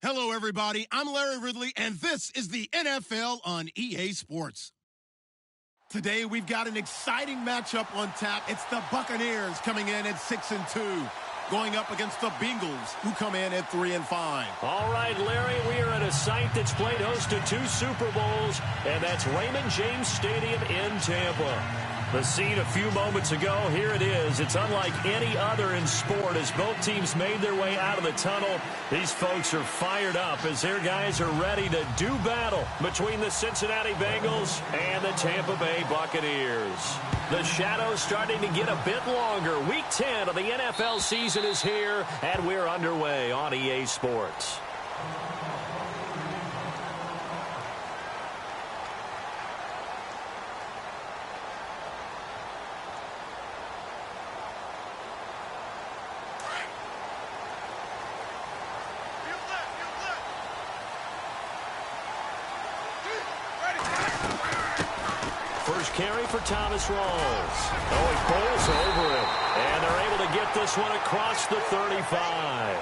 Hello, everybody. I'm Larry Ridley, and this is the NFL on EA Sports. Today, we've got an exciting matchup on tap. It's the Buccaneers coming in at 6-2, going up against the Bengals, who come in at 3-5. All right, Larry, we are at a site that's played host to 2 Super Bowls, and that's Raymond James Stadium in Tampa. The scene a few moments ago, here it is. It's unlike any other in sport as both teams made their way out of the tunnel. These folks are fired up as their guys are ready to do battle between the Cincinnati Bengals and the Tampa Bay Buccaneers. The shadow's starting to get a bit longer. Week 10 of the NFL season is here, and we're underway on EA Sports. First carry for Thomas Rawls. Oh, he bowls over it. And they're able to get this one across the 35.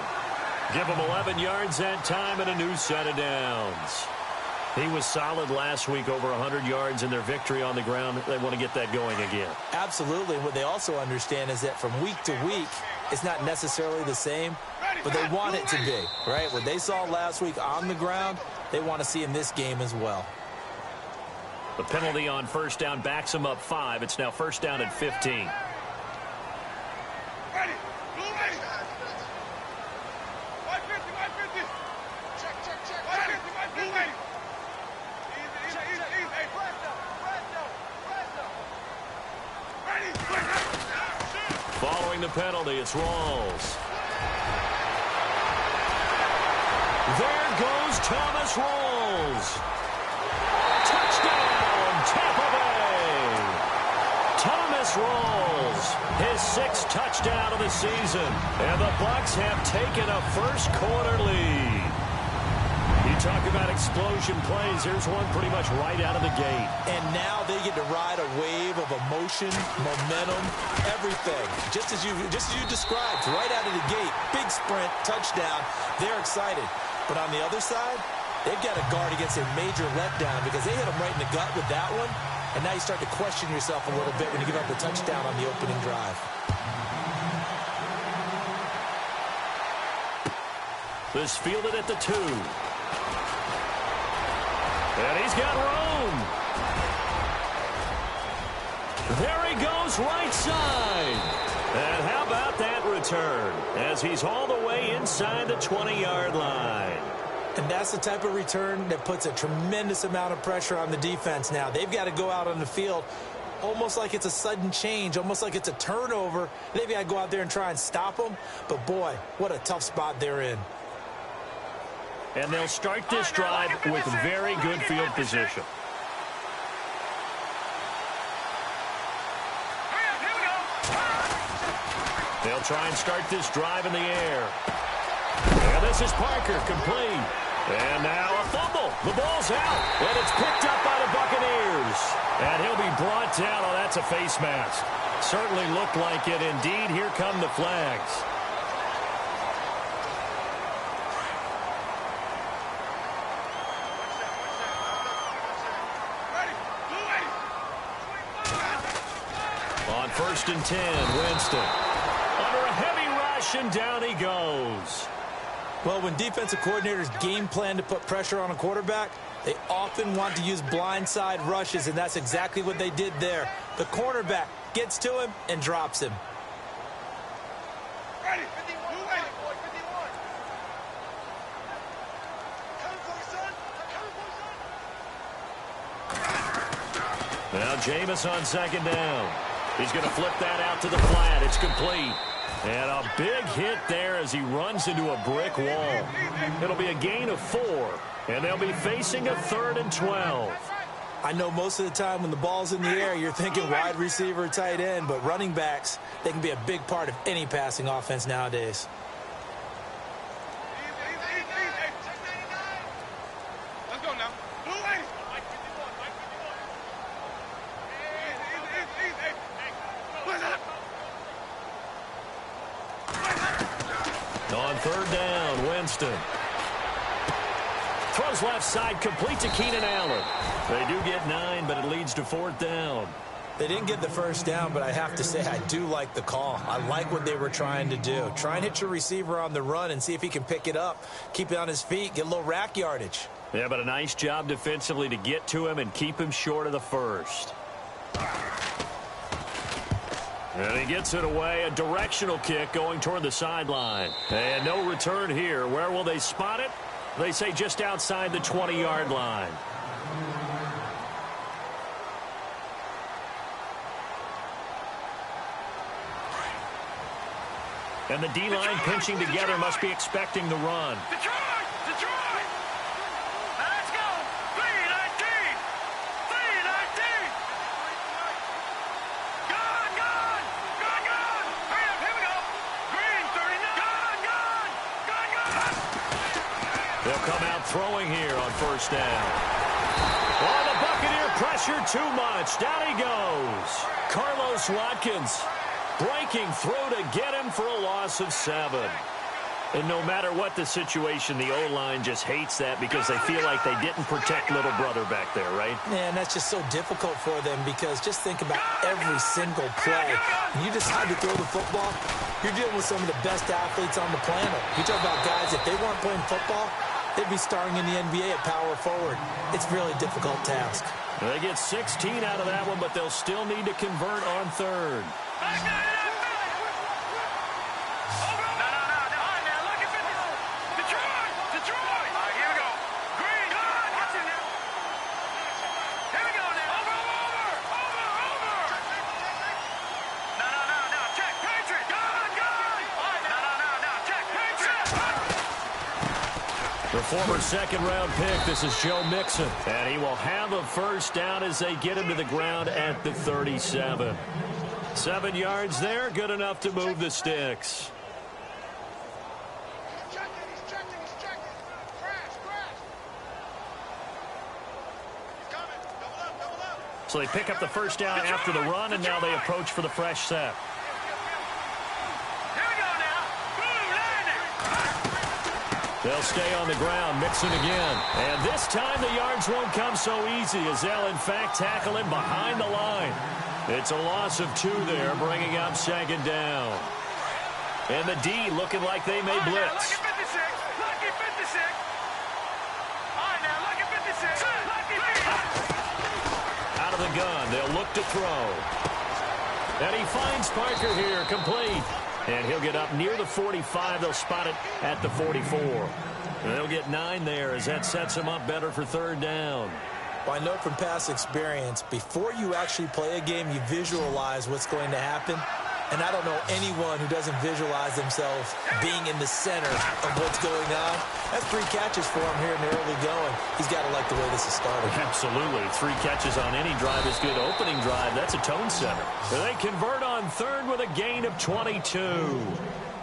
Give him 11 yards that time and a new set of downs. He was solid last week, over 100 yards in their victory on the ground. They want to get that going again. Absolutely. What they also understand is that from week to week, it's not necessarily the same, but they want it to be, right? What they saw last week on the ground, they want to see in this game as well. The penalty on first down backs them up 5. It's now first down and 15. Following the penalty, it's Rawls. There goes Thomas Rawls. Touchdown, Tampa Bay. Thomas Rawls, his 6th touchdown of the season. And the Bucs have taken a first-quarter lead. You talk about explosion plays. Here's one pretty much right out of the gate. And now they get to ride a wave of emotion, momentum, everything. Just as you described, right out of the gate. Big sprint, touchdown. They're excited. But on the other side, they've got to guard against a major letdown because they hit them right in the gut with that one. And now you start to question yourself a little bit when you give up the touchdown on the opening drive. This fielded at the 2. And he's got room. There he goes right side. And how about that return as he's all the way inside the 20-yard line. And that's the type of return that puts a tremendous amount of pressure on the defense now. They've got to go out on the field almost like it's a sudden change, almost like it's a turnover. They've got to go out there and try and stop them. But, boy, what a tough spot they're in. And they'll start this drive with very good field position. They'll try and start this drive in the air. And this is Parker, complete. And now a fumble. The ball's out, and it's picked up by the Buccaneers. And he'll be brought down. Oh, that's a face mask. Certainly looked like it. Indeed, here come the flags. On 1st and 10, Winston. Under a heavy rush, and down he goes. Well, when defensive coordinators game plan to put pressure on a quarterback, they often want to use blindside rushes, and that's exactly what they did there. The cornerback gets to him and drops him. Now Jameis on 2nd down. He's going to flip that out to the flat. It's complete. And a big hit there as he runs into a brick wall. It'll be a gain of 4, and they'll be facing a 3rd and 12. I know most of the time when the ball's in the air, you're thinking wide receiver, tight end, but running backs, they can be a big part of any passing offense nowadays. Let's go now. On 3rd down, Winston. Throws left side, complete to Keenan Allen. They do get 9, but it leads to 4th down. They didn't get the first down, but I have to say I do like the call. I like what they were trying to do. Try and hit your receiver on the run and see if he can pick it up. Keep it on his feet, get a little rack yardage. Yeah, but a nice job defensively to get to him and keep him short of the first. And he gets it away. A directional kick going toward the sideline. And no return here. Where will they spot it? They say just outside the 20-yard line. And the D-line pinching together must be expecting the run. Detroit! Detroit! Now let's go! 3-19! 3-19! Gone! Gone! Gone! Gone! Hurry up! Here we go! Green! 39! Gone! Gone! Gone! Gone! They'll come out throwing here on first down. Oh, the Buccaneer pressure too much. Down he goes. Carlos Watkins breaking through to get him for a loss of 7. And no matter what the situation, the O-line just hates that because they feel like they didn't protect little brother back there, right? Man, that's just so difficult for them because just think about every single play. When you decide to throw the football, you're dealing with some of the best athletes on the planet. You talk about guys, if they weren't playing football, they'd be starring in the NBA at power forward. It's a really difficult task. They get 16 out of that one, but they'll still need to convert on third. The former second-round pick, this is Joe Mixon. And he will have a first down as they get him to the ground at the 37. 7 yards there, good enough to move the sticks. So they pick up the first down after the run, and now they approach for the fresh set. They'll stay on the ground, Mixon again. And this time the yards won't come so easy as they'll, in fact, tackle him behind the line. It's a loss of 2 there, bringing up second down. And the D looking like they may blitz. Lucky 56. All right, now, lucky 56. Lucky 56. Out of the gun, they'll look to throw. And he finds Parker here, complete. And he'll get up near the 45. They'll spot it at the 44. And they'll get 9 there as that sets him up better for third down. Well, I know from past experience, before you actually play a game, you visualize what's going to happen. And I don't know anyone who doesn't visualize themselves being in the center of what's going on. That's 3 catches for him here in the early going. He's got to like the way this is started. Absolutely. 3 catches on any drive is good. Opening drive, that's a tone setter. They convert on third with a gain of 22.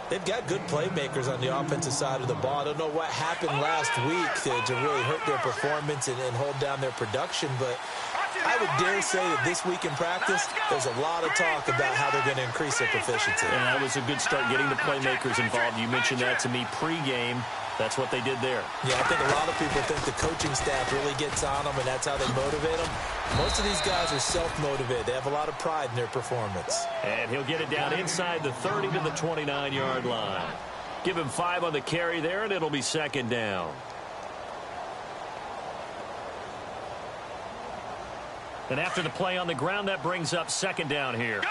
They've got good playmakers on the offensive side of the ball. I don't know what happened last week to really hurt their performance and hold down their production, but I would dare say that this week in practice, there's a lot of talk about how they're going to increase their proficiency. And that was a good start getting the playmakers involved. You mentioned that to me pregame. That's what they did there. Yeah, I think a lot of people think the coaching staff really gets on them, and that's how they motivate them. Most of these guys are self-motivated. They have a lot of pride in their performance. And he'll get it down inside the 30 to the 29-yard line. Give him 5 on the carry there, and it'll be second down. And after the play on the ground, that brings up second down here.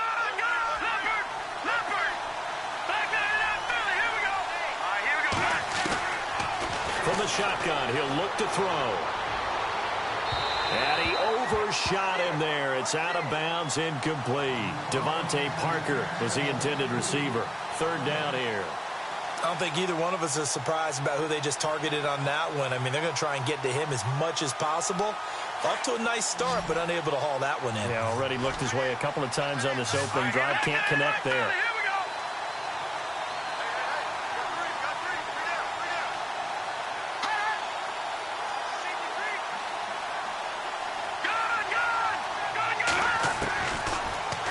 From the shotgun, he'll look to throw. And he overshot him there. It's out of bounds, incomplete. Devontae Parker was the intended receiver. Third down here. I don't think either one of us is surprised about who they just targeted on that one. I mean, they're going to try and get to him as much as possible. Off to a nice start, but unable to haul that one in. Yeah, already looked his way a couple of times on this opening drive. Can't connect there.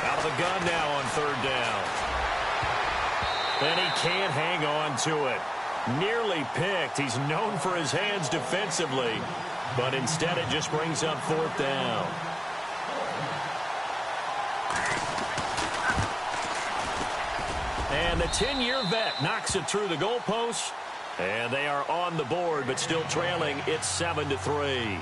Out of the gun now on third down. And he can't hang on to it. Nearly picked. He's known for his hands defensively, but instead it just brings up 4th down. And the 10-year vet knocks it through the goalpost, and they are on the board, but still trailing. It's 7-3.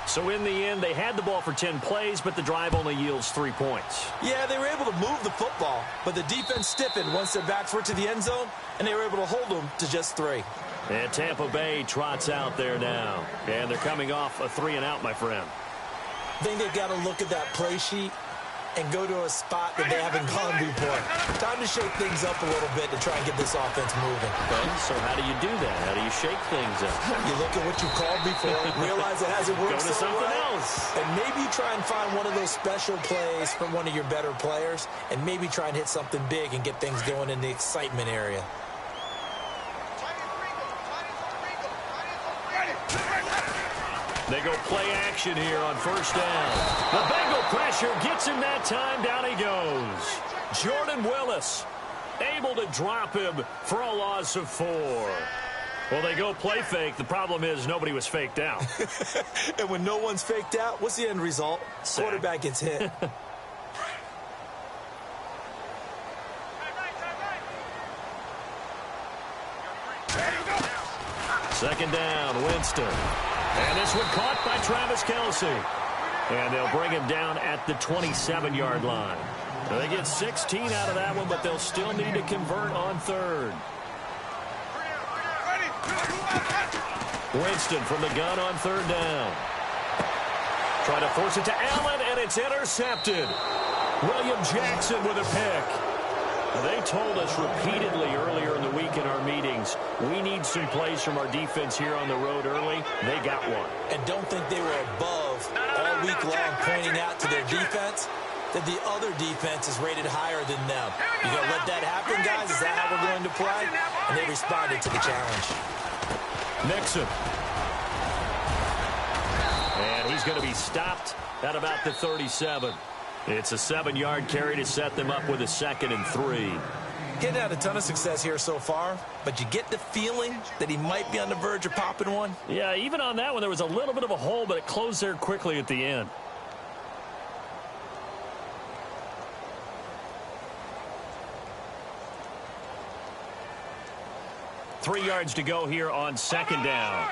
So in the end, they had the ball for 10 plays, but the drive only yields 3 points. Yeah, they were able to move the football, but the defense stiffened once their backs were to the end zone, and they were able to hold them to just 3. And Tampa Bay trots out there now. And they're coming off a 3-and-out, my friend. I think they've got to look at that play sheet and go to a spot that they haven't gone before. Time to shake things up a little bit to try and get this offense moving. Okay, so how do you do that? How do you shake things up? You look at what you called before, realize it hasn't worked Go to so something well, else. and maybe try and find one of those special plays from one of your better players, and maybe try and hit something big and get things going in the excitement area. They go play action here on 1st down. The Bengal pressure gets him that time. Down he goes. Jordan Willis able to drop him for a loss of 4. Well, they go play fake. The problem is nobody was faked out. And when no one's faked out, what's the end result? Sack. Quarterback gets hit. Second down, Winston. And this one caught by Travis Kelce. And they'll bring him down at the 27-yard line. They get 16 out of that one, but they'll still need to convert on 3rd. Winston from the gun on 3rd down. Trying to force it to Allen, and it's intercepted. William Jackson with a pick. They told us repeatedly earlier in the week in our meetings, we need some plays from our defense here on the road early. They got one. And don't think they were above all week long pointing out to their defense that the other defense is rated higher than them. You going to let that happen, guys? Is that how we're going to play? And they responded to the challenge. Mixon. And he's going to be stopped at about the 37. It's a 7-yard carry to set them up with a 2nd and 3. Getting had a ton of success here so far, but you get the feeling that he might be on the verge of popping one. Yeah, even on that one, there was a little bit of a hole, but it closed there quickly at the end. Three yards to go here on 2nd down.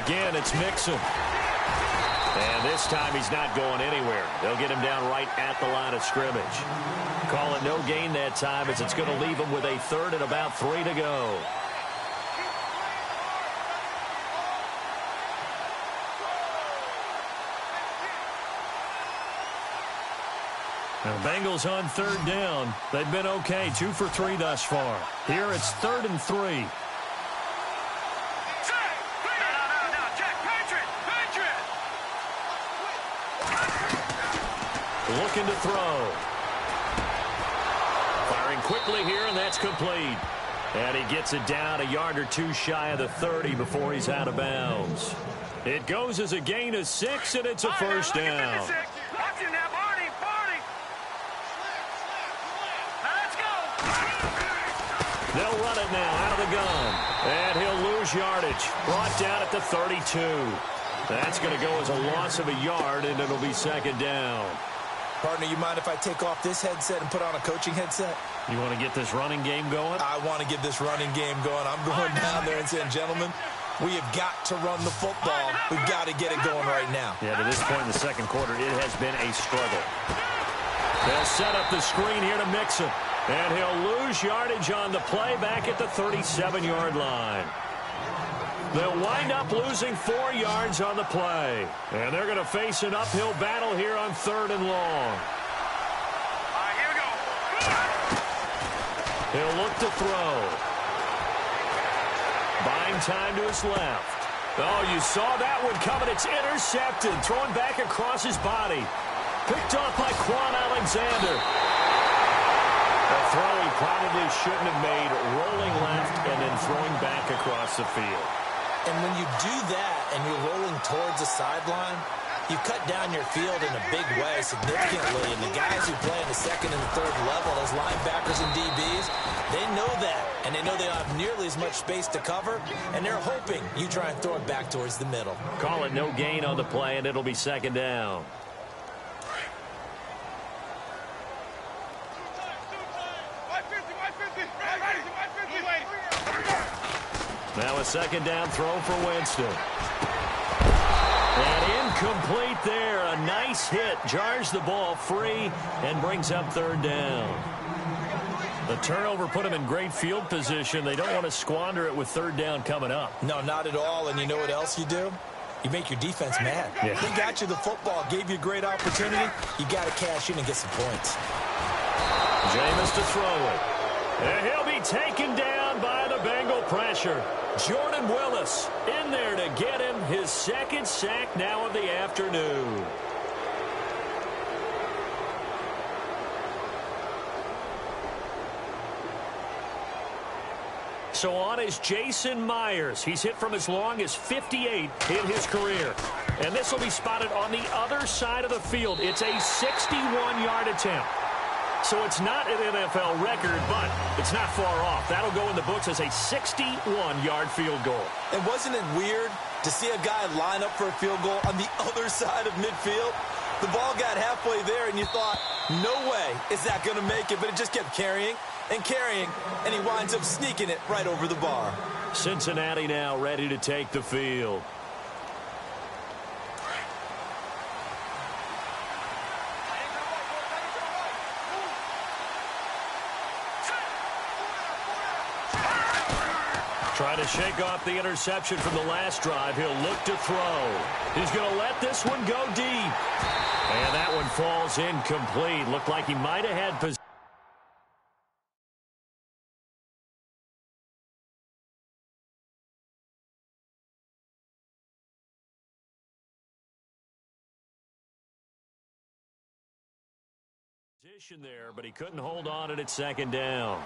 Again, it's Mixon. And this time he's not going anywhere. They'll get him down right at the line of scrimmage. Call it no gain that time as it's going to leave him with a 3rd and about 3 to go. Now, Bengals on 3rd down. They've been okay, 2 for 3 thus far. Here it's 3rd and 3. Looking to throw. Firing quickly here, and that's complete. And he gets it down a yard or 2 shy of the 30 before he's out of bounds. It goes as a gain of 6, and it's a 1st down. They'll run it now out of the gun. And he'll lose yardage. Brought down at the 32. That's going to go as a loss of a yard, and it'll be 2nd down. Partner, you mind if I take off this headset and put on a coaching headset? You want to get this running game going? I want to get this running game going. I'm going down there and saying, gentlemen, we have got to run the football. We've got to get it going right now. Yeah, to this point in the 2nd quarter, it has been a struggle. They'll set up the screen here to Mixon. And he'll lose yardage on the play back at the 37-yard line. They'll wind up losing 4 yards on the play. And they're going to face an uphill battle here on 3rd and long. Here we go. He'll look to throw. Buying time to his left. Oh, you saw that one coming. It's intercepted. Thrown back across his body. Picked off by Quan Alexander. A throw he probably shouldn't have made. Rolling left and then throwing back across the field. And when you do that and you're rolling towards the sideline, You cut down your field in a big way significantly, and the guys who play in the second and the third level, those linebackers and DBs, they know that, and they know they don't have nearly as much space to cover, and they're hoping you try and throw it back towards the middle. Call it no gain on the play, and it'll be second down. Now a second down throw for Winston. And incomplete there. A nice hit. Jars the ball free and brings up third down. The turnover put them in great field position. They don't want to squander it with third down coming up. No, not at all. And you know what else you do? You make your defense mad. Yeah. They got you the football, gave you a great opportunity. You got to cash in and get some points. Jameis to throw it. And he'll be taken down by the Bengal pressure. Jordan Willis in there to get him his second sack now of the afternoon. So on is Jason Myers. He's hit from as long as 58 in his career. And this will be spotted on the other side of the field. It's a 61-yard attempt. So it's not an NFL record, but it's not far off. That'll go in the books as a 61-yard field goal. And wasn't it weird to see a guy line up for a field goal on the other side of midfield? The ball got halfway there, and you thought, no way is that going to make it, but it just kept carrying and carrying, and he winds up sneaking it right over the bar. Cincinnati now ready to take the field. Trying to shake off the interception from the last drive. He'll look to throw. He's going to let this one go deep. And that one falls incomplete. Looked like he might have had possession. There, but he couldn't hold on at second down.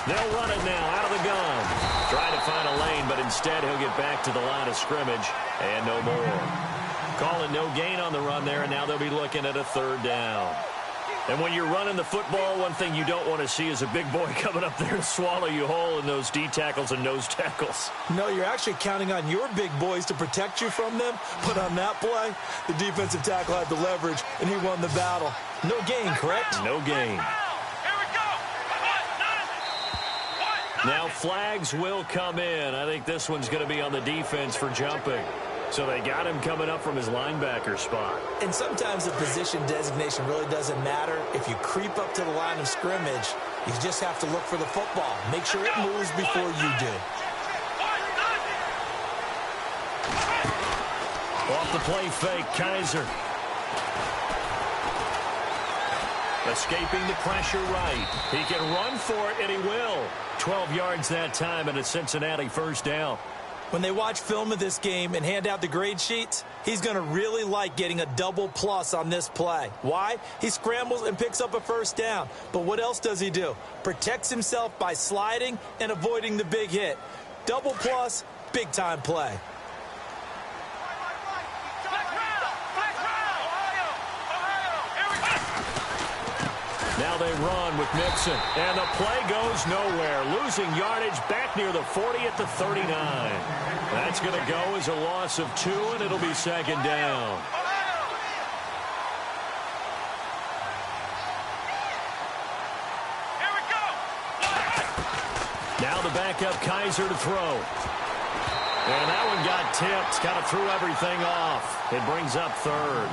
They'll run it now out of the gun. Trying to find a lane, but instead he'll get back to the line of scrimmage and no more. Calling no gain on the run there, and now they'll be looking at a third down. And when you're running the football, one thing you don't want to see is a big boy coming up there to swallow you whole in those D tackles and nose tackles. No, you're actually counting on your big boys to protect you from them. But on that play, the defensive tackle had the leverage, and he won the battle. No gain, correct? No gain. Now flags will come in. I think this one's going to be on the defense for jumping. So they got him coming up from his linebacker spot. And sometimes the position designation really doesn't matter. If you creep up to the line of scrimmage, you just have to look for the football. Make sure it moves before you do. Off the play fake, Kaiser. Escaping the pressure right. He can run for it, and he will. 12 yards that time, and a Cincinnati first down. When they watch film of this game and hand out the grade sheets, he's going to really like getting a double plus on this play. Why? He scrambles and picks up a first down. But what else does he do? Protects himself by sliding and avoiding the big hit. Double plus, big-time play. Now they run with Mixon, and the play goes nowhere. Losing yardage back near the 40 at the 39. That's going to go as a loss of 2, and it'll be second down. Here we go. Now the backup Kaiser to throw. And that one got tipped, kind of threw everything off. It brings up third.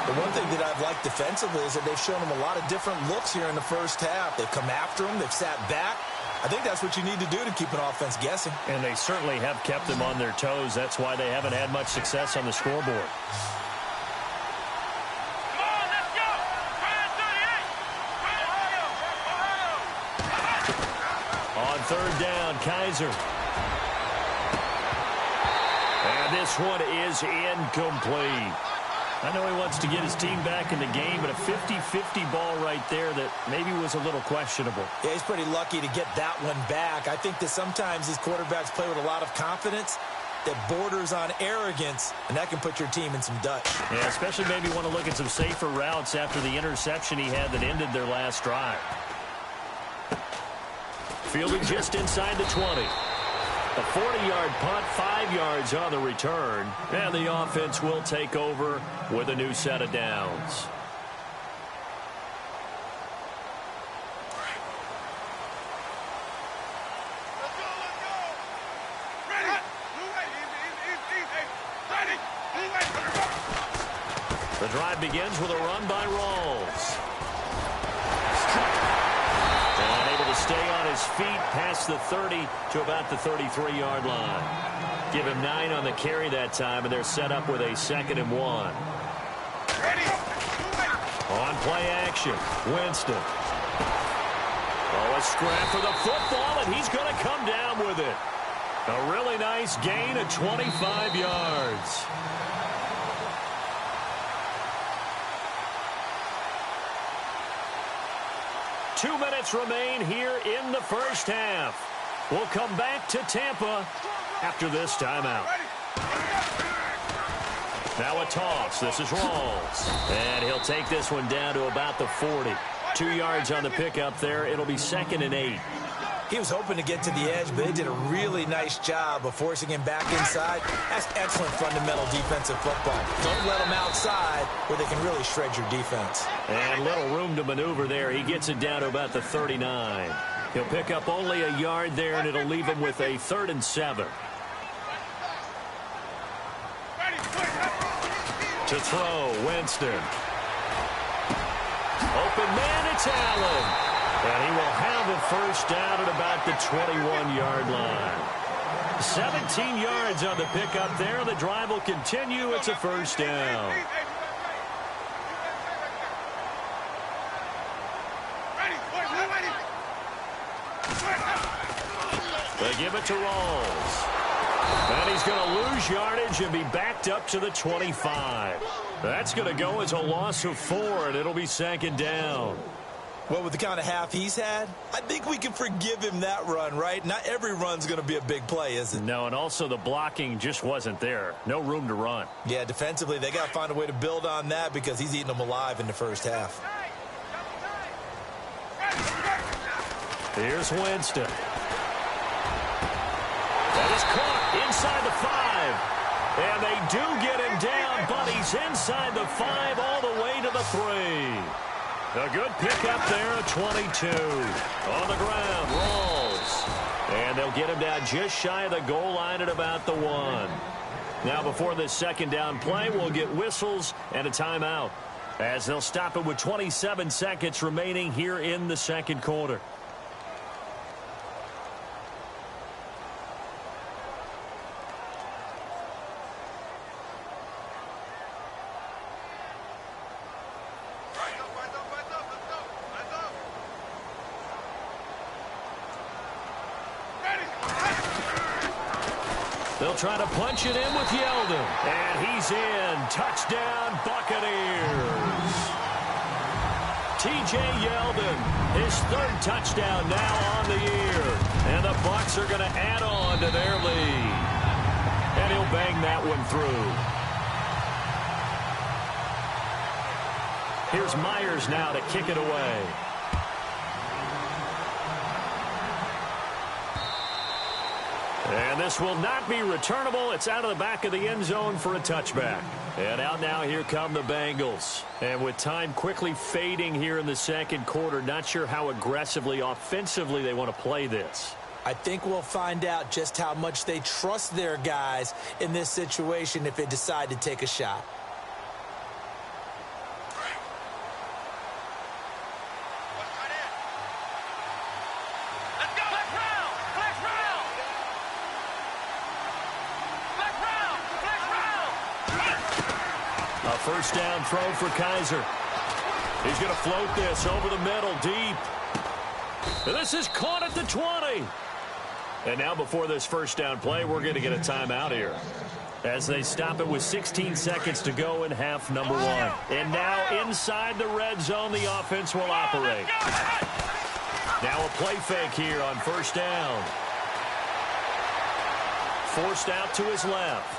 The one thing that I've liked defensively is that they've shown him a lot of different looks here in the first half. They've come after him. They've sat back. I think that's what you need to do to keep an offense guessing. And they certainly have kept them on their toes. That's why they haven't had much success on the scoreboard. Come on, let's go. Ryan 38. Ohio. On third down, Kaiser. And this one is incomplete. I know he wants to get his team back in the game, but a 50-50 ball right there that maybe was a little questionable. Yeah, he's pretty lucky to get that one back. I think that sometimes these quarterbacks play with a lot of confidence that borders on arrogance, and that can put your team in some dutch. Yeah, especially maybe want to look at some safer routes after the interception he had that ended their last drive. Fielding just inside the 20. A 40-yard punt, 5 yards on the return, and the offense will take over with a new set of downs. The drive begins with a run by Rawls. And able to stay on his feet past the 30 to about the 33-yard line. Give him 9 on the carry that time, and they're set up with a 2nd and 1. On play action, Winston. Oh, a scrap for the football, and he's going to come down with it. A really nice gain of 25 yards. Two minutes remain here in the first half. We'll come back to Tampa after this timeout. Now a toss. This is Rawls. And he'll take this one down to about the 40. 2 yards on the pickup there. It'll be 2nd and 8. He was hoping to get to the edge, but they did a really nice job of forcing him back inside. That's excellent fundamental defensive football. Don't let him outside where they can really shred your defense. And little room to maneuver there. He gets it down to about the 39. He'll pick up only a yard there, and it'll leave him with a 3rd and 7. To throw, Winston. Open man, it's Allen. And he will have a first down at about the 21-yard line. 17 yards on the pickup there. The drive will continue. It's a first down. They give it to Rawls. And he's going to lose yardage and be backed up to the 25. That's going to go as a loss of 4, and it'll be 2nd down. Well, with the kind of half he's had, I think we can forgive him that run, right? Not every run's going to be a big play, is it? No, and also the blocking just wasn't there. No room to run. Yeah, defensively, they got to find a way to build on that because he's eating them alive in the first half. Here's Winston. That is caught inside the 5. And they do get him down, but he's inside the 5 all the way to the 3. A good pickup there at 22. On the ground, Rawls. And they'll get him down just shy of the goal line at about the 1. Now before this 2nd down play, we'll get whistles and a timeout, as they'll stop it with 27 seconds remaining here in the 2nd quarter. They'll try to punch it in with Yeldon. And he's in. Touchdown, Buccaneers. T.J. Yeldon, his 3rd touchdown now on the year. And the Bucs are going to add on to their lead. And he'll bang that one through. Here's Myers now to kick it away. And this will not be returnable. It's out of the back of the end zone for a touchback. And out now, here come the Bengals. And with time quickly fading here in the 2nd quarter, not sure how aggressively, offensively they want to play this. I think we'll find out just how much they trust their guys in this situation if they decide to take a shot. First down throw for Kaiser. He's going to float this over the middle deep. And this is caught at the 20. And now before this first down play, we're going to get a timeout here. as they stop it with 16 seconds to go in half number one. And now inside the red zone, the offense will operate. Now a play fake here on first down. Forced out to his left.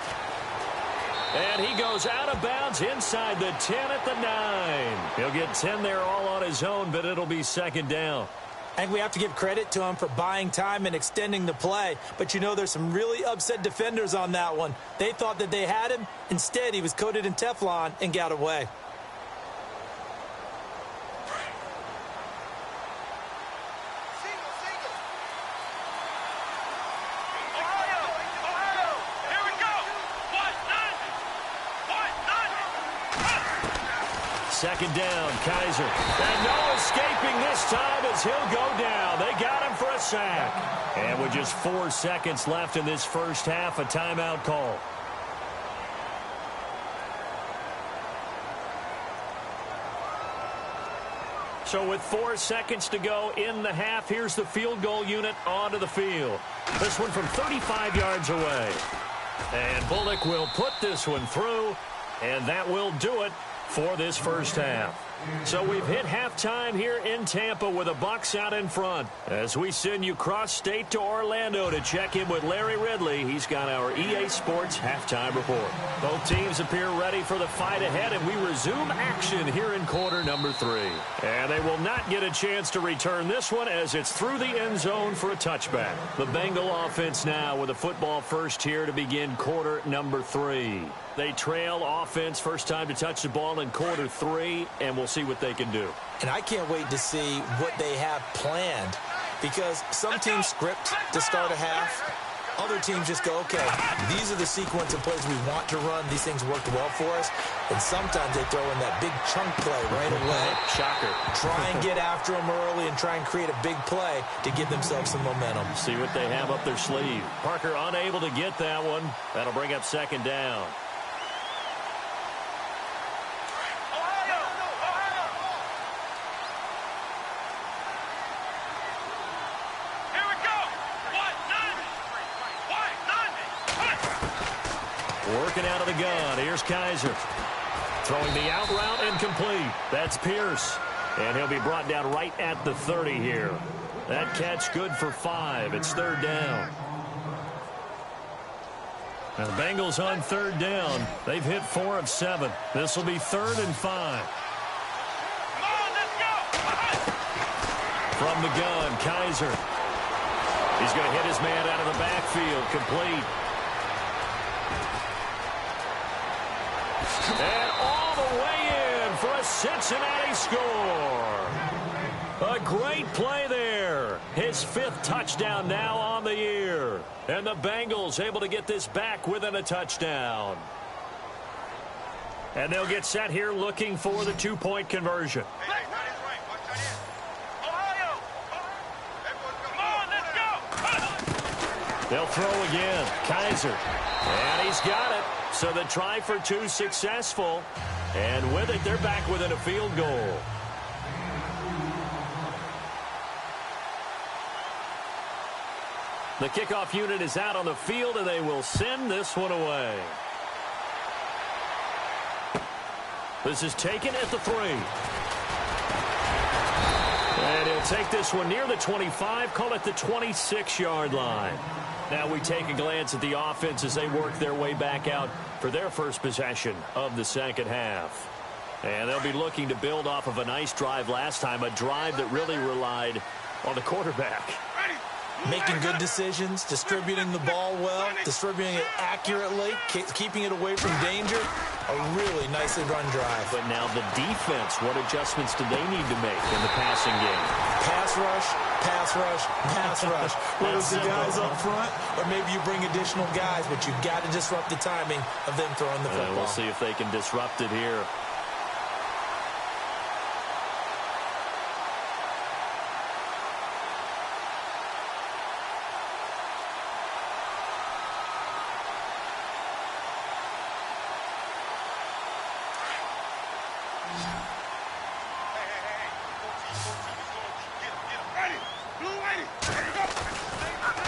And he goes out of bounds inside the 10 at the 9. He'll get 10 there all on his own, but it'll be second down. I think we have to give credit to him for buying time and extending the play. But, you know, there's some really upset defenders on that one. They thought that they had him. Instead, he was coated in Teflon and got away. Second down, Kaiser. And no escaping this time as he'll go down. They got him for a sack. And with just 4 seconds left in this first half, a timeout call. So with 4 seconds to go in the half, here's the field goal unit onto the field. This one from 35 yards away. And Bullock will put this one through, and that will do it for this first half. So we've hit halftime here in Tampa with the Bucs out in front. As we send you cross-state to Orlando to check in with Larry Ridley, he's got our EA Sports halftime report. Both teams appear ready for the fight ahead, and we resume action here in quarter number 3. And they will not get a chance to return this one as it's through the end zone for a touchback. The Bengal offense now with a football first here to begin quarter number 3. They trail offense first time to touch the ball in quarter 3, and we'll see what they can do. And I can't wait to see what they have planned, because some teams script to start a half. Other teams just go, okay, these are the sequence of plays we want to run. These things worked well for us. And sometimes they throw in that big chunk play right away. Shocker. Try and get after them early and try and create a big play to give themselves some momentum. See what they have up their sleeve. Parker unable to get that one. That'll bring up second down. Working out of the gun. Here's Kaiser. Throwing the out route incomplete. That's Pierce. And he'll be brought down right at the 30 here. That catch good for 5. It's third down. Now the Bengals on third down. They've hit 4 of 7. This will be 3rd and 5. From the gun, Kaiser. He's going to hit his man out of the backfield. Complete. And all the way in for a Cincinnati score. A great play there. His 5th touchdown now on the year. And the Bengals able to get this back within a touchdown. And they'll get set here looking for the 2-point conversion. They'll throw again. Kaiser. And he's got it. So the try for 2 successful. And with it, they're back within a field goal. The kickoff unit is out on the field, and they will send this one away. This is taken at the 3. And he'll take this one near the 25, call it the 26-yard line. Now we take a glance at the offense as they work their way back out for their first possession of the second half. And they'll be looking to build off of a nice drive last time, a drive that really relied on the quarterback. Making good decisions, distributing the ball well, distributing it accurately, keeping it away from danger. A really nicely run drive. But now the defense, what adjustments do they need to make in the passing game? Pass rush, pass rush, pass rush. Whether it's the guys up front or maybe you bring additional guys, but you've got to disrupt the timing of them throwing the football. We'll see if they can disrupt it here.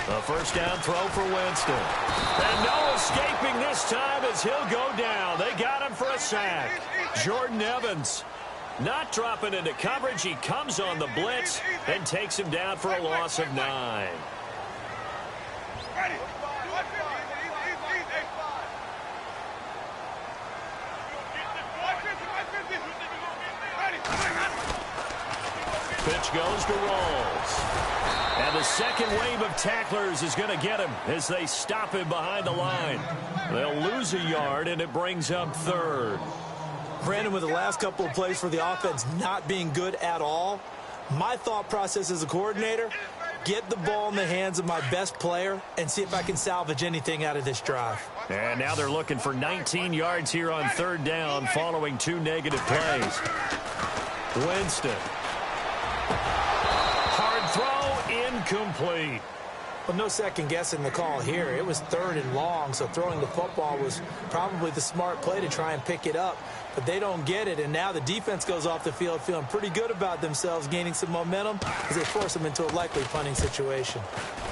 A first down throw for Winston. And no escaping this time as he'll go down. They got him for a sack. Jordan Evans not dropping into coverage. He comes on the blitz and takes him down for a loss of 9. Pitch goes to Rawls. And the second wave of tacklers is going to get him as they stop him behind the line. They'll lose a yard, and it brings up third. Brandon, with the last couple of plays for the offense not being good at all, my thought process as a coordinator, get the ball in the hands of my best player and see if I can salvage anything out of this drive. And now they're looking for 19 yards here on third down following 2 negative plays. Winston. Hard throw, incomplete. Well, no second guessing the call here. It was 3rd and long, so throwing the football was probably the smart play to try and pick it up. But they don't get it, and now the defense goes off the field feeling pretty good about themselves, gaining some momentum as they force them into a likely punting situation.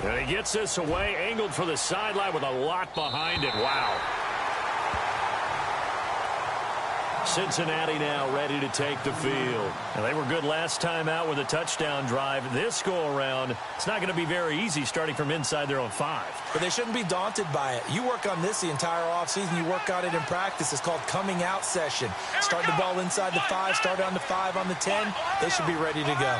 And he gets this away, angled for the sideline with a lot behind it. Wow. Cincinnati now ready to take the field. And they were good last time out with a touchdown drive. This go-around, it's not going to be very easy starting from inside their own 5. But they shouldn't be daunted by it. You work on this the entire offseason. You work on it in practice. It's called coming out session. Start the ball inside the 5, start on the 5, on the 10. They should be ready to go.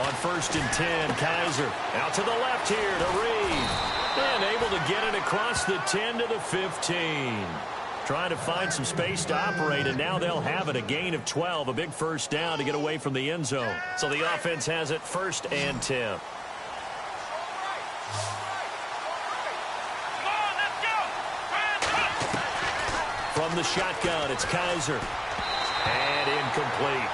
On 1st and 10, Kaiser out to the left here to Reed. And able to get it across the 10 to the 15. Trying to find some space to operate, and now they'll have it. A gain of 12, a big first down to get away from the end zone. So the offense has it 1st and 10. From the shotgun, it's Kaiser. And incomplete.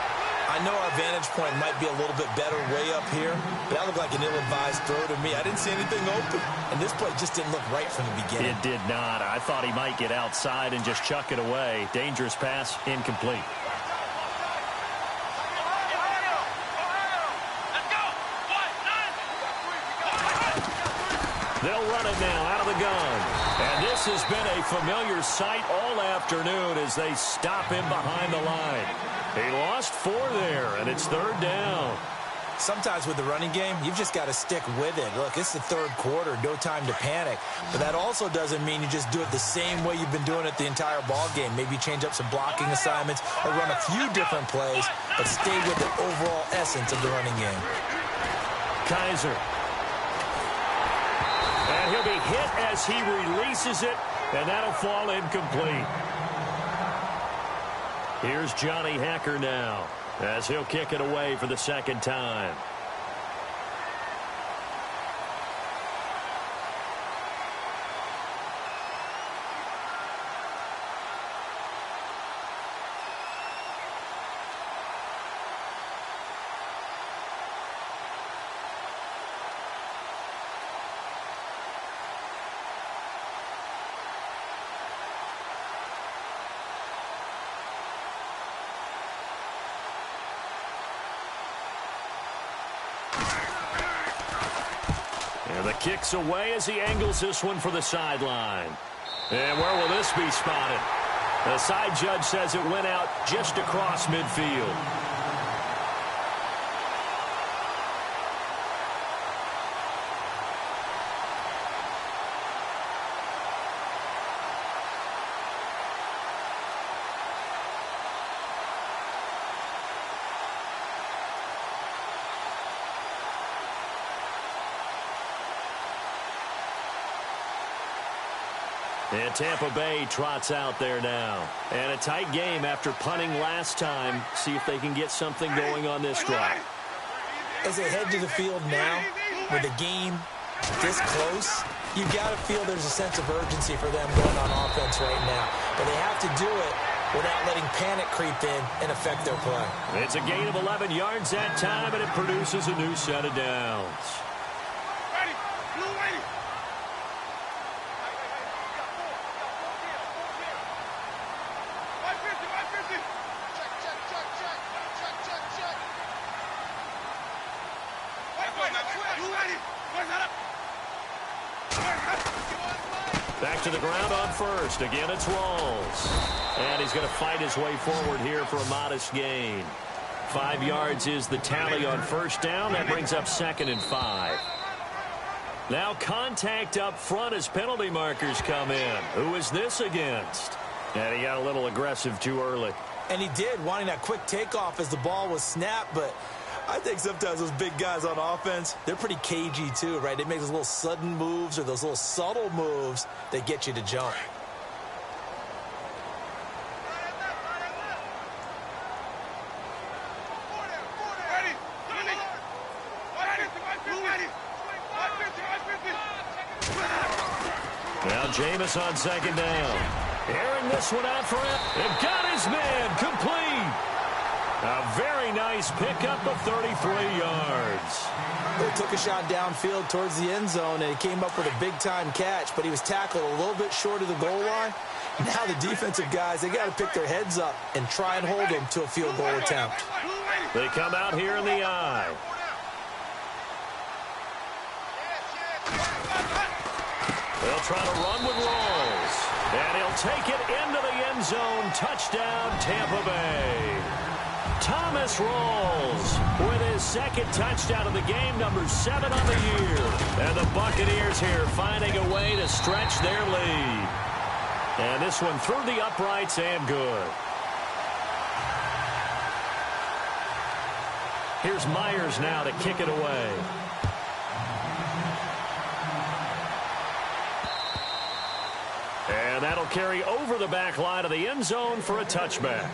I know our vantage point might be a little bit better way up here, but that looked like an ill-advised throw to me. I didn't see anything open, and this play just didn't look right from the beginning. It did not. I thought he might get outside and just chuck it away. Dangerous pass, incomplete. They'll run it now out of the gun. And this has been a familiar sight all afternoon as they stop him behind the line. He lost 4 there, and it's 3rd down. Sometimes with the running game, you've just got to stick with it. Look, it's the 3rd quarter, no time to panic. But that also doesn't mean you just do it the same way you've been doing it the entire ball game. Maybe change up some blocking assignments or run a few different plays, but stay with the overall essence of the running game. Kaiser. And he'll be hit as he releases it, and that'll fall incomplete. Here's Johnny Hacker now as he'll kick it away for the 2nd time. And the kick's away as he angles this one for the sideline. And where will this be spotted? The side judge says it went out just across midfield. And Tampa Bay trots out there now. And a tight game after punting last time. See if they can get something going on this drive. As they head to the field now, with the game this close, you've got to feel there's a sense of urgency for them going on offense right now. But they have to do it without letting panic creep in and affect their play. It's a gain of 11 yards that time, and it produces a new set of downs. Blue ready. back to the ground on first. Again, it's Rawls. And he's going to fight his way forward here for a modest gain. 5 yards is the tally on first down. That brings up 2nd and 5. Now contact up front as penalty markers come in. Who is this against? And he got a little aggressive too early. And he did, wanting that quick takeoff as the ball was snapped. But I think sometimes those big guys on offense, they're pretty cagey too, right? They make those little sudden moves or those little subtle moves that get you to jump. Now Jameis on 2nd down. Airing this one out for him. And got his man complete. A very nice pickup of 33 yards. He took a shot downfield towards the end zone, and he came up with a big-time catch, but he was tackled a little bit short of the goal line. Now the defensive guys, they got to pick their heads up and try and hold him to a field goal attempt. They come out here in the eye. They'll try to run with Rawls. And he'll take it into the end zone. Touchdown, Tampa Bay. Thomas Rawls with his 2nd touchdown of the game, number 7 on the year. And the Buccaneers here finding a way to stretch their lead. And this one through the uprights and good. Here's Myers now to kick it away. And that'll carry over the back line of the end zone for a touchback.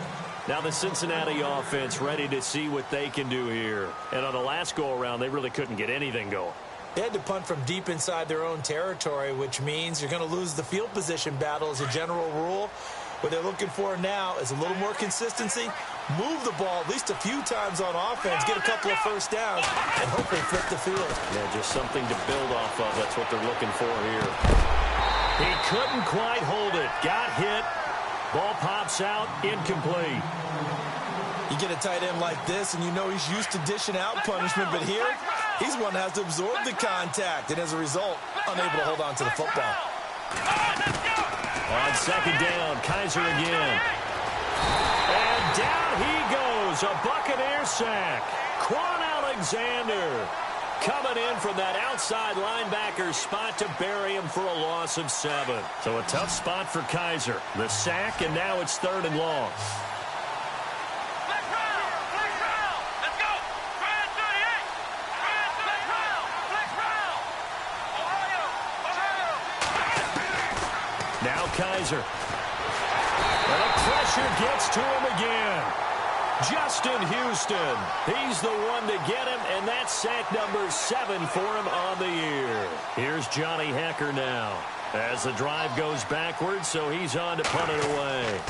Now the Cincinnati offense ready to see what they can do here. And on the last go-around, they really couldn't get anything going. They had to punt from deep inside their own territory, which means you're going to lose the field position battle as a general rule. What they're looking for now is a little more consistency, move the ball at least a few times on offense, get a couple of first downs, and hopefully flip the field. Yeah, just something to build off of. That's what they're looking for here. He couldn't quite hold it. Got hit. Ball pops out. Incomplete. You get a tight end like this, and you know he's used to dishing out punishment, but here, he's one that has to absorb the contact, and as a result, unable to hold on to the football. On 2nd down, Kaiser again. And down he goes. A Buccaneer sack. Quan Alexander coming in from that outside linebacker spot to bury him for a loss of 7. So a tough spot for Kaiser. The sack, and now it's 3rd and long. Now Kaiser. And the pressure gets to him again. Justin Houston. He's the one to get him, and that's sack number 7 for him on the year. Here's Johnny Hecker now. As the drive goes backwards, so he's on to punt it away.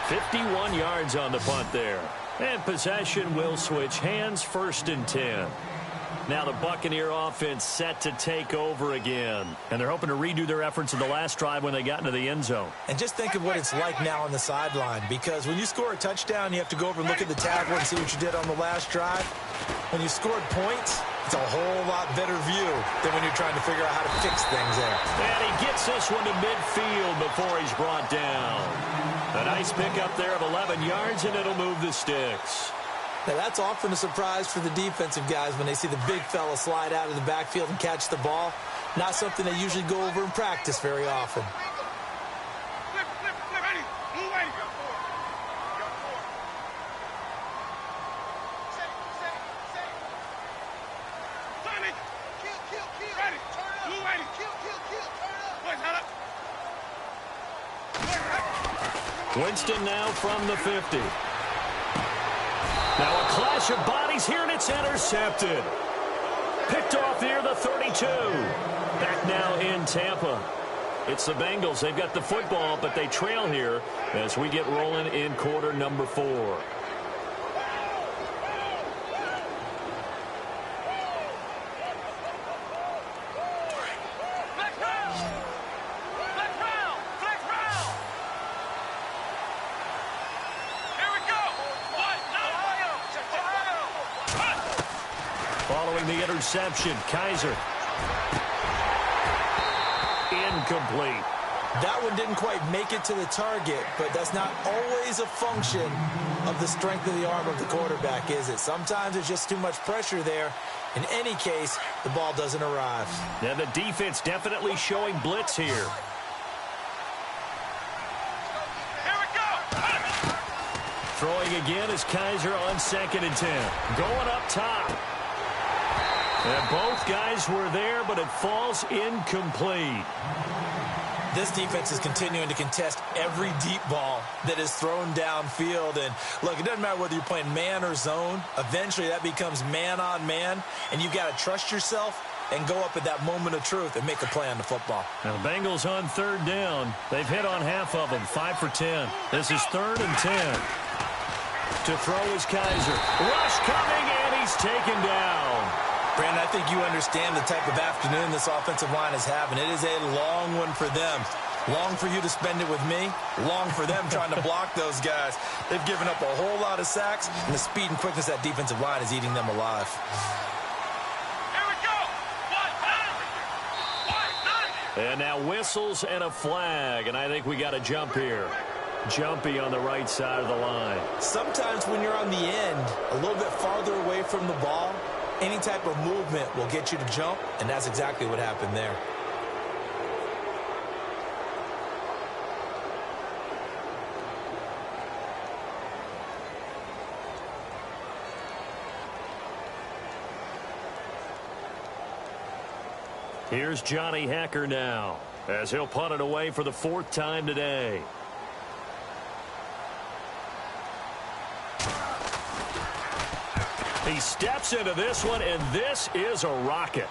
"51 yards on the punt there. And possession will switch hands, 1st and 10. Now the Buccaneer offense set to take over again. And they're hoping to redo their efforts in the last drive when they got into the end zone. And just think of what it's like now on the sideline, because when you score a touchdown, you have to go over and look at the tablet and see what you did on the last drive. When you scored points, it's a whole lot better view than when you're trying to figure out how to fix things there. And he gets this one to midfield before he's brought down. A nice pickup there of 11 yards, and it'll move the sticks. Now, that's often a surprise for the defensive guys when they see the big fella slide out of the backfield and catch the ball. Not something they usually go over in practice very often. Winston now from the 50. Now a clash of bodies here, and it's intercepted. Picked off near the 32. Back now in Tampa. It's the Bengals. They've got the football, but they trail here as we get rolling in quarter number 4. Following the interception, Kaiser. Incomplete. That one didn't quite make it to the target, but that's not always a function of the strength of the arm of the quarterback, is it? Sometimes there's just too much pressure there. In any case, the ball doesn't arrive. And the defense definitely showing blitz here. Here we go. Throwing again is Kaiser on 2nd and 10. Going up top. And both guys were there, but it falls incomplete. This defense is continuing to contest every deep ball that is thrown downfield. And, look, it doesn't matter whether you're playing man or zone. Eventually, that becomes man-on-man, and you've got to trust yourself and go up at that moment of truth and make a play on the football. Now, the Bengals on 3rd down. They've hit on half of them, 5 for 10. This is 3rd and 10. To throw is Kaiser. Rush coming, and he's taken down. Brandon, I think you understand the type of afternoon this offensive line is having. It is a long one for them. Long for you to spend it with me. Long for them trying to block those guys. They've given up a whole lot of sacks, and the speed and quickness of that defensive line is eating them alive. Here we go. And now whistles and a flag, and I think we got a jump here. Jumpy on the right side of the line. Sometimes when you're on the end, a little bit farther away from the ball, any type of movement will get you to jump, and that's exactly what happened there. Here's Johnny Hacker now, as he'll punt it away for the 4th time today. He steps into this one, and this is a rocket.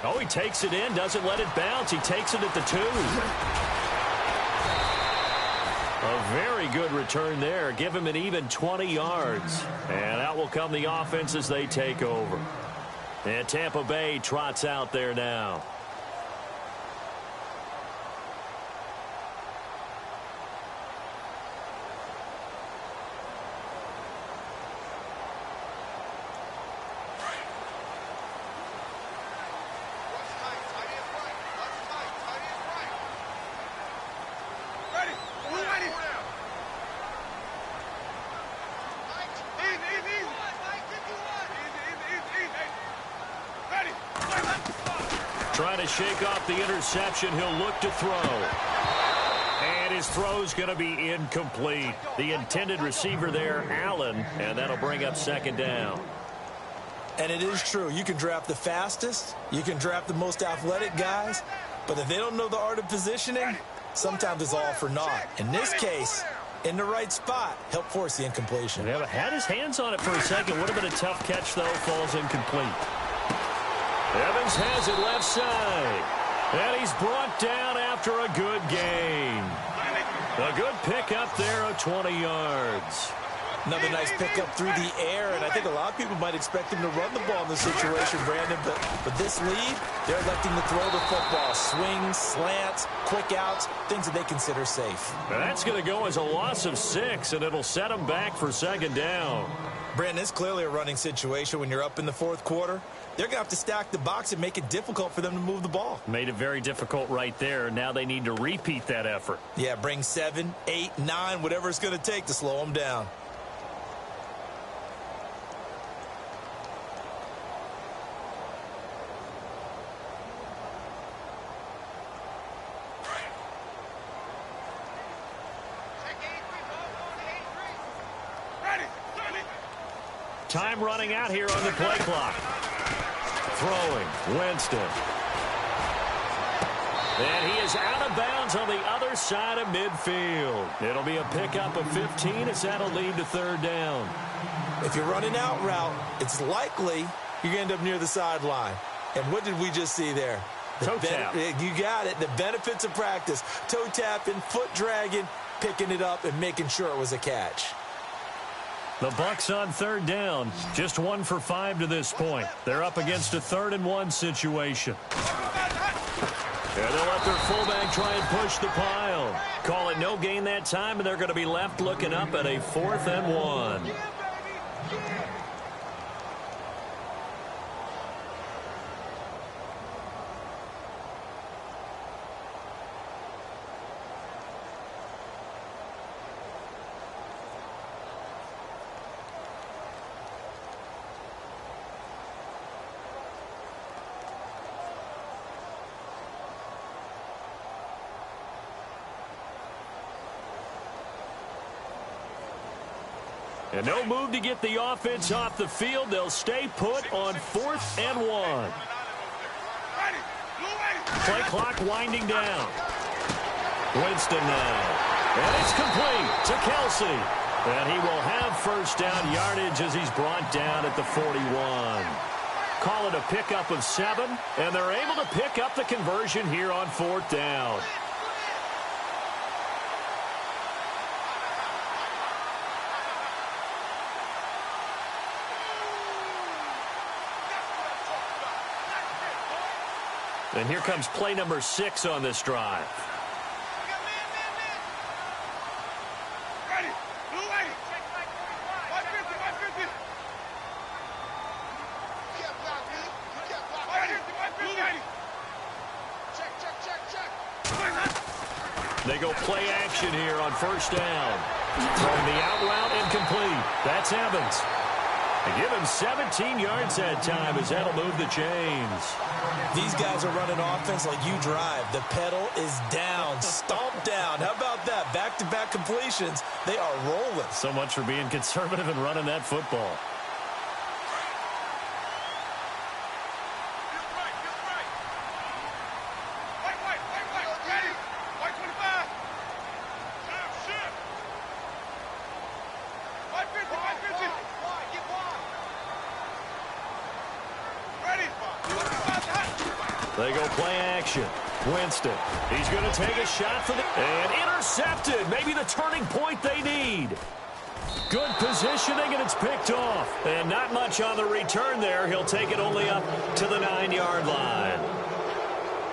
Oh, he takes it in, doesn't let it bounce. He takes it at the 2. A very good return there. Give him an even 20 yards. And out will come the offense as they take over. And Tampa Bay trots out there now. Trying to shake off the interception. He'll look to throw. And his throw's going to be incomplete. The intended receiver there, Allen, and that'll bring up 2nd down. And it is true. You can draft the fastest. You can draft the most athletic guys. But if they don't know the art of positioning, sometimes it's all for naught. In this case, in the right spot, help force the incompletion. Yeah, had his hands on it for a second. Would have been a tough catch, though. Falls incomplete. Evans has it left side. And he's brought down after a good gain. A good pick up there of 20 yards. Another nice pickup through the air, and I think a lot of people might expect him to run the ball in this situation, Brandon, but with this lead, they're electing to throw the football. Swings, slants, quick outs, things that they consider safe. That's going to go as a loss of 6, and it'll set them back for 2nd down. Brandon, it's clearly a running situation when you're up in the 4th quarter. They're going to have to stack the box and make it difficult for them to move the ball. Made it very difficult right there. Now they need to repeat that effort. Yeah, bring 7, 8, 9, whatever it's going to take to slow them down. Time running out here on the play clock. Throwing, Winston. And he is out of bounds on the other side of midfield. It'll be a pickup of 15 as that'll lead to 3rd down. If you're running out route, it's likely you're going to end up near the sideline. And what did we just see there? Toe tap. You got it. The benefits of practice. Toe tapping, foot dragging, picking it up, and making sure it was a catch. The Bucs on 3rd down. Just 1 for 5 to this point. They're up against a 3rd and 1 situation. And they'll let their fullback try and push the pile. Call it no gain that time, and they're going to be left looking up at a 4th and 1. And no move to get the offense off the field. They'll stay put on 4th and 1. Play clock winding down. Winston now. And it's complete to Kelsey. And he will have first down yardage as he's brought down at the 41. Call it a pickup of 7, and they're able to pick up the conversion here on 4th down. And here comes play number 6 on this drive. They go play action here on first down. Throwing the out route incomplete. That's Evans. They give him 17 yards that time as that'll move the chains. These guys are running offense like you drive. The pedal is down, stomped down. How about that? Back-to-back completions. They are rolling. So much for being conservative and running that football. They go play action. Winston. He's going to take a shot for the... And intercepted. Maybe the turning point they need. Good positioning, and it's picked off. And not much on the return there. He'll take it only up to the 9-yard line.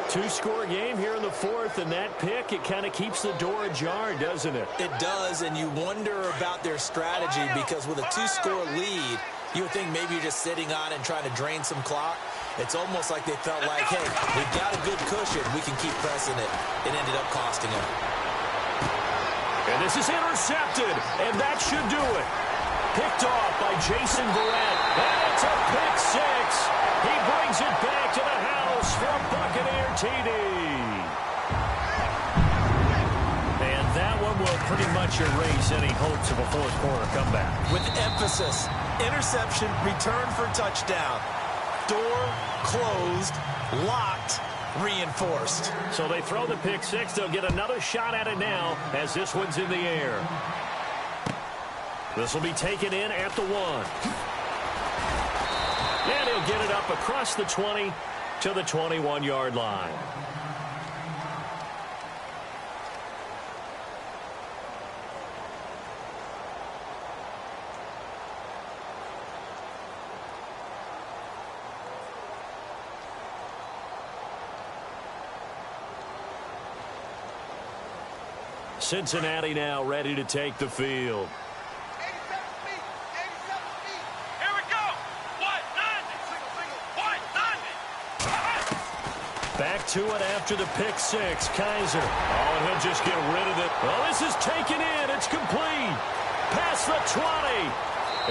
2-score game here in the 4th, and that pick, it kind of keeps the door ajar, doesn't it? It does, and you wonder about their strategy because with a 2-score lead, you would think maybe you're just sitting on and trying to drain some clock. It's almost like they felt like, hey, we've got a good cushion. We can keep pressing it. It ended up costing them. And this is intercepted, and that should do it. Picked off by Jason Verrett. And it's a pick 6. He brings it back to the house for a Buccaneer TD. And that one will pretty much erase any hopes of a fourth-quarter comeback. With emphasis, interception, return for touchdown. Door closed, locked, reinforced. So they throw the pick 6. They'll get another shot at it now as this one's in the air. This will be taken in at the 1. And he'll get it up across the 20 to the 21-yard line. Cincinnati now ready to take the field. 87 feet. 87 feet. Here we go. 190. Back to it after the pick 6. Kaiser. Oh, and he'll just get rid of it. Oh, this is taken in. It's complete. Past the 20.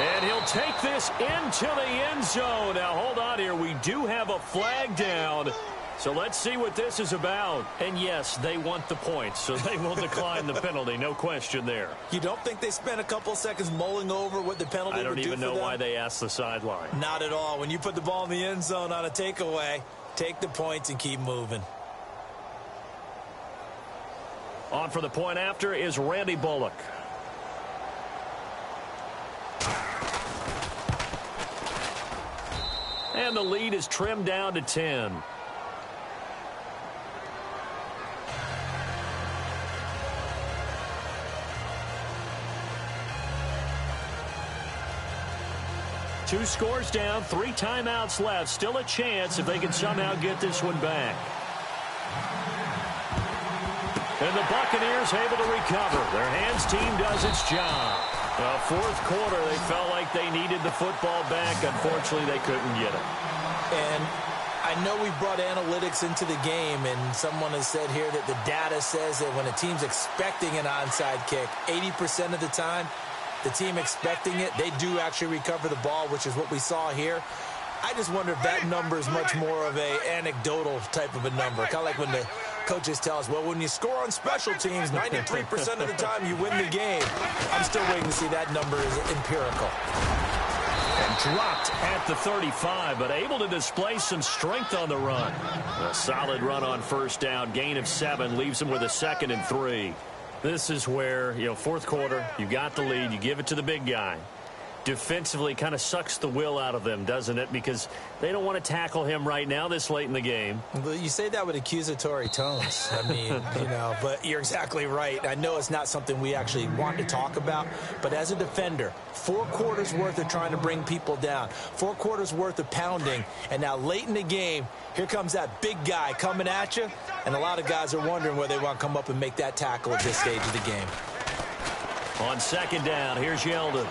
And he'll take this into the end zone. Now, hold on here. We do have a flag down. So let's see what this is about. And yes, they want the points, so they will decline the penalty. No question there. You don't think they spent a couple seconds mulling over what the penalty would do for them? I don't even know why they asked the sideline. Not at all. When you put the ball in the end zone on a takeaway, take the points and keep moving. On for the point after is Randy Bullock. And the lead is trimmed down to 10. Two scores down, 3 timeouts left. Still a chance if they can somehow get this one back. And the Buccaneers able to recover. Their hands team does its job. Fourth quarter, they felt like they needed the football back. Unfortunately, they couldn't get it. And I know we brought analytics into the game, and someone has said here that the data says that when a team's expecting an onside kick, 80% of the time, the team expecting it, they do actually recover the ball, which is what we saw here. I just wonder if that number is much more of a anecdotal type of a number. Kind of like when Coaches tell us, well, when you score on special teams, 93% of the time you win the game. I'm still waiting to see that number is empirical. And dropped at the 35, but able to display some strength on the run. A solid run on first down. Gain of 7 leaves him with a 2nd and 3. This is where, fourth quarter, you got the lead. You give it to the big guy. Defensively kind of sucks the will out of them, doesn't it? Because they don't want to tackle him right now this late in the game. Well, you say that with accusatory tones. I mean, but you're exactly right. I know it's not something we actually want to talk about, but as a defender, 4 quarters worth of trying to bring people down, 4 quarters worth of pounding, and now late in the game, here comes that big guy coming at you, and a lot of guys are wondering whether they want to come up and make that tackle at this stage of the game. On 2nd down, here's Yeldon.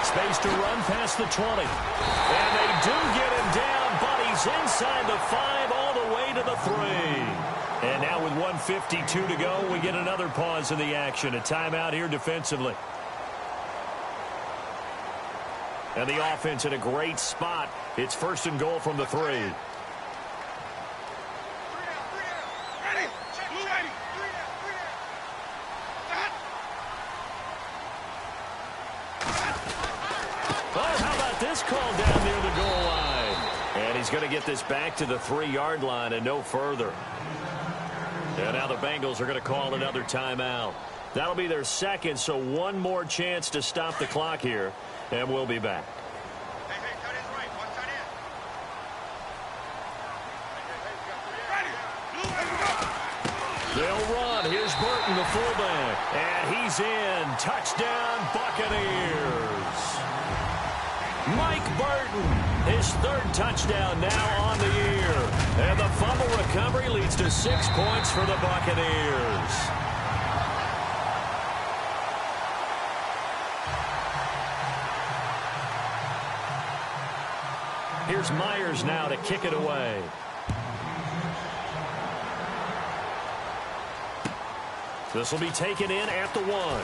Space to run past the 20. And they do get him down, but he's inside the 5 all the way to the 3. And now with 1:52 to go, we get another pause in the action. A timeout here defensively. And the offense in a great spot. It's 1st and goal from the 3. Called down near the goal line. And he's going to get this back to the 3-yard line and no further. And now the Bengals are going to call another timeout. That'll be their 2nd, so one more chance to stop the clock here. And we'll be back. They'll run. Here's Burton, the fullback. And he's in. Touchdown, Buccaneers. Mike Burton, his 3rd touchdown now on the year. And the fumble recovery leads to 6 points for the Buccaneers. Here's Myers now to kick it away. This will be taken in at the 1.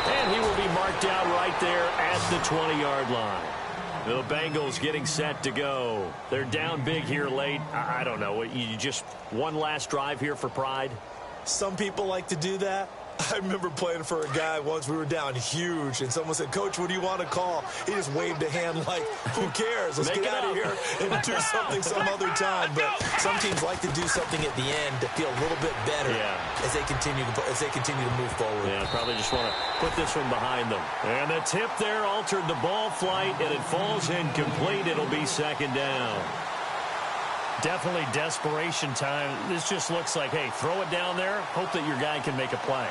And he will be marked out right there at the 20-yard line. The Bengals getting set to go. They're down big here late. I don't know. You just one last drive here for pride? Some people like to do that. I remember playing for a guy once. We were down huge, and someone said, "Coach, what do you want to call?" He just waved a hand like, "Who cares? Let's get out of here and do something some other time." But some teams like to do something at the end to feel a little bit better as they continue to move forward. Yeah, probably just want to put this one behind them. And the tip there altered the ball flight, and it falls incomplete. It'll be 2nd down. Definitely desperation time. This just looks like, hey, throw it down there, hope that your guy can make a play.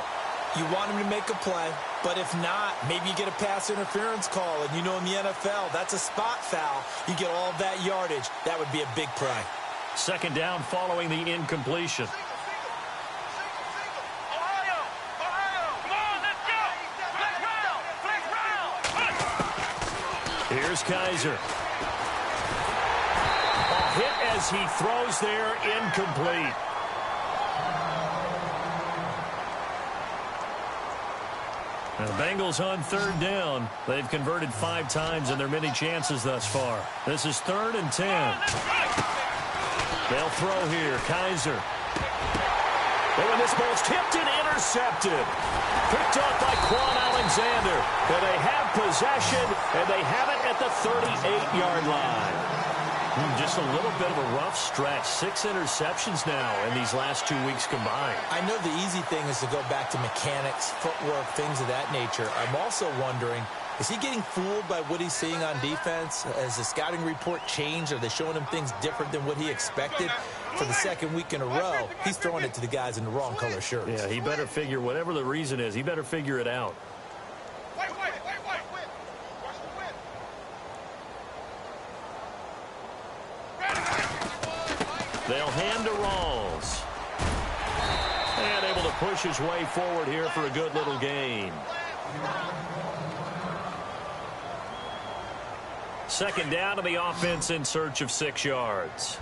You want him to make a play, but if not, maybe you get a pass interference call. And in the NFL, that's a spot foul. You get all of that yardage. That would be a big play. 2nd down following the incompletion. Here's Kaiser. A hit as he throws there, incomplete. And the Bengals on 3rd down. They've converted 5 times in their many chances thus far. This is 3rd and 10. They'll throw here. Kaiser. And when this ball's tipped and intercepted. Picked off by Quan Alexander. And they have possession, and they have it at the 38-yard line. Just a little bit of a rough stretch. 6 interceptions now in these last 2 weeks combined. I know the easy thing is to go back to mechanics, footwork, things of that nature. I'm also wondering, is he getting fooled by what he's seeing on defense? Has the scouting report changed? Are they showing him things different than what he expected? For the 2nd week in a row, he's throwing it to the guys in the wrong color shirts. Yeah, he better figure, whatever the reason is, he better figure it out. They'll hand to Rawls. And able to push his way forward here for a good little gain. 2nd down, and the offense in search of 6 yards.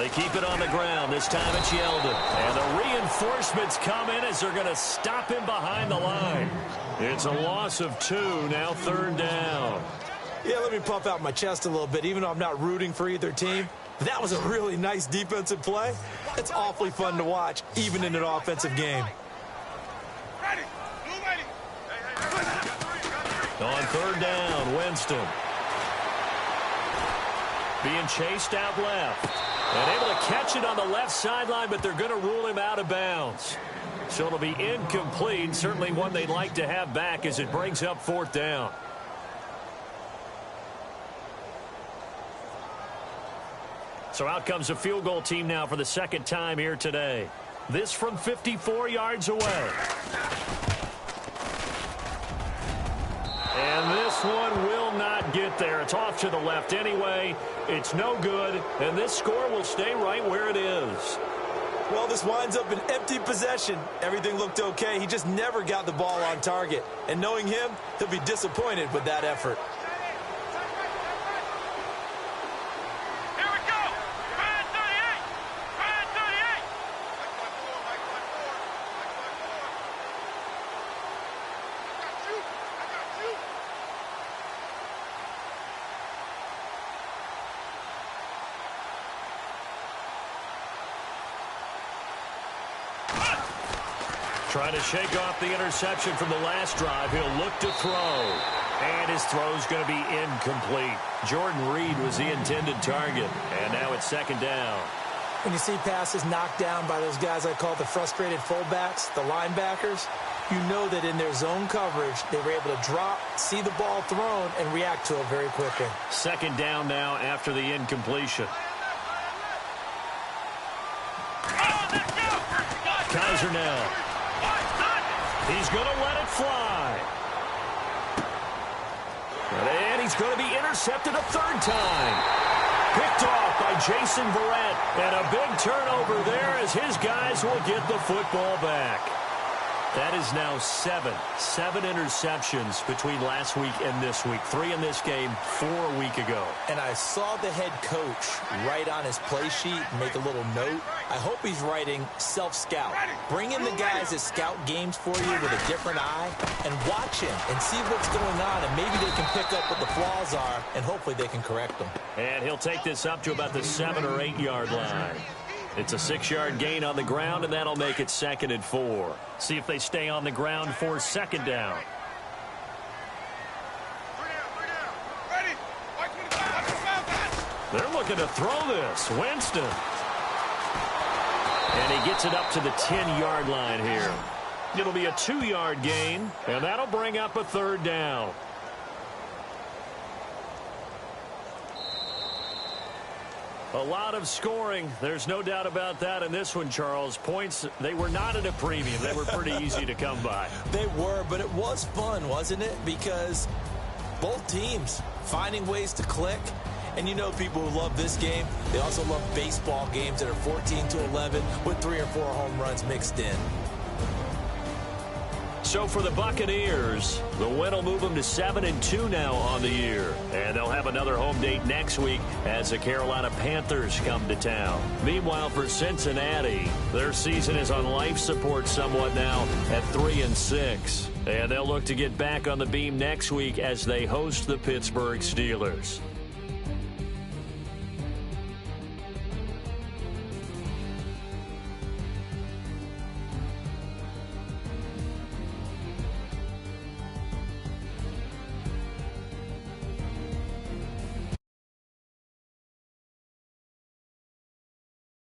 They keep it on the ground. This time it's Yeldon. And the reinforcements come in as they're going to stop him behind the line. It's a loss of 2, now 3rd down. Yeah, let me puff out my chest a little bit, even though I'm not rooting for either team. That was a really nice defensive play. It's awfully fun to watch, even in an offensive game. On 3rd down, Winston. Being chased out left. And able to catch it on the left sideline, but they're going to rule him out of bounds. So it'll be incomplete. Certainly one they'd like to have back as it brings up 4th down. So out comes a field goal team now for the 2nd time here today. This from 54 yards away. And this one will not get there. It's off to the left anyway. It's no good, and this score will stay right where it is. Well, this winds up an empty possession. Everything looked okay. He just never got the ball on target. And knowing him, he'll be disappointed with that effort. Trying to shake off the interception from the last drive. He'll look to throw. And his throw's going to be incomplete. Jordan Reed was the intended target. And now it's 2nd down. When you see passes knocked down by those guys I call the frustrated fullbacks, the linebackers, you know that in their zone coverage, they were able to drop, see the ball thrown, and react to it very quickly. 2nd down now after the incompletion. Kaiser now. He's going to let it fly. And he's going to be intercepted a 3rd time. Picked off by Jason Verrett. And a big turnover there as his guys will get the football back. That is now 7 interceptions between last week and this week. 3 in this game, 4 a week ago. And I saw the head coach write on his play sheet, make a little note. I hope he's writing self-scout. Bring in the guys that scout games for you with a different eye and watch him and see what's going on, and maybe they can pick up what the flaws are, and hopefully they can correct them. And he'll take this up to about the 7 or 8 yard line. It's a 6-yard gain on the ground, and that'll make it 2nd and 4. See if they stay on the ground for 2nd down. They're looking to throw this. Winston. And he gets it up to the 10-yard line here. It'll be a 2-yard gain, and that'll bring up a 3rd down. A lot of scoring. There's no doubt about that in this one, Charles. Points, they were not at a premium. They were pretty easy to come by. They were, but it was fun, wasn't it? Because both teams finding ways to click. And you know people who love this game, they also love baseball games that are 14-11 with 3 or 4 home runs mixed in. So for the Buccaneers, the win will move them to 7-2 now on the year. And they'll have another home date next week as the Carolina Panthers come to town. Meanwhile, for Cincinnati, their season is on life support somewhat now at 3-6. And they'll look to get back on the beam next week as they host the Pittsburgh Steelers.